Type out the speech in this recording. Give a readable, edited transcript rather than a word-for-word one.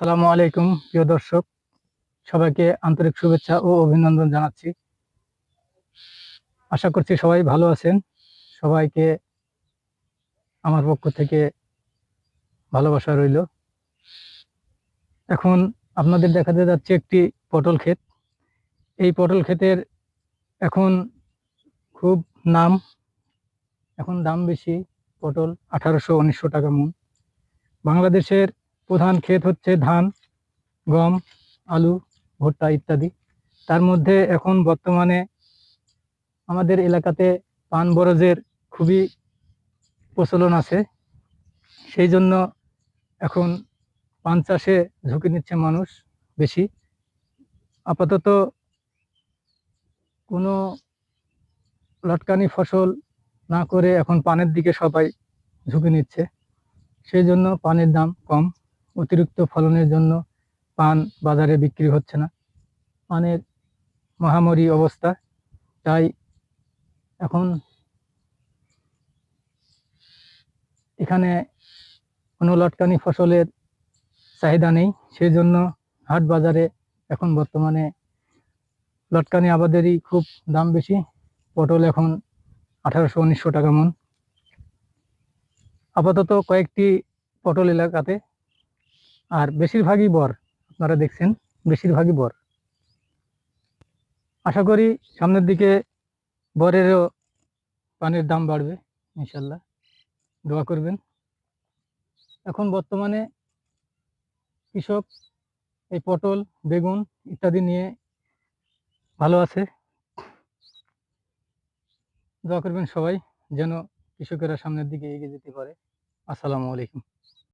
আসসালামু আলাইকুম প্রিয় দর্শক, সবাইকে আন্তরিক শুভেচ্ছা ও অভিনন্দন জানাচ্ছি। আশা করছি সবাই ভালো আছেন। সবাইকে আমার পক্ষ থেকে ভালোবাসা রইল। এখন আপনাদের দেখাতে যাচ্ছে একটি পটল ক্ষেত। এই পটল ক্ষেতের এখন খুব নাম, এখন দাম বেশি। পটল 1800-1900 টাকা মন। বাংলাদেশের প্রধান ক্ষেত হচ্ছে ধান, গম, আলু, ভুট্টা ইত্যাদি। তার মধ্যে এখন বর্তমানে আমাদের এলাকাতে পান বরজের খুবই প্রচলন আছে। সেই জন্য এখন পান চাষে ঝুঁকি নিচ্ছে মানুষ বেশি। আপাতত কোনো লটকানি ফসল না করে এখন পানের দিকে সবাই ঝুঁকি নিচ্ছে। সেই জন্য পানের দাম কম। অতিরিক্ত ফলনের জন্য পান বাজারে বিক্রি হচ্ছে না। পানের মহামারী অবস্থা। তাই এখন এখানে কোনো লটকানি ফসলের চাহিদা নেই। সেই জন্য হাট বাজারে এখন বর্তমানে লটকানি আবাদেরই খুব দাম বেশি। পটল এখন 1800-1900 টাকা মন। আপাতত কয়েকটি পটল এলাকাতে, আর বেশিরভাগই বর। আপনারা দেখছেন বেশিরভাগই বর। আশা করি সামনের দিকে বরেরও পানের দাম বাড়বে ইনশাল্লাহ, দোয়া করবেন। এখন বর্তমানে কৃষক এই পটল, বেগুন ইত্যাদি নিয়ে ভালো আছে। দোয়া করবেন সবাই যেন কৃষকেরা সামনের দিকে এগিয়ে যেতে পারে। আসসালামু আলাইকুম।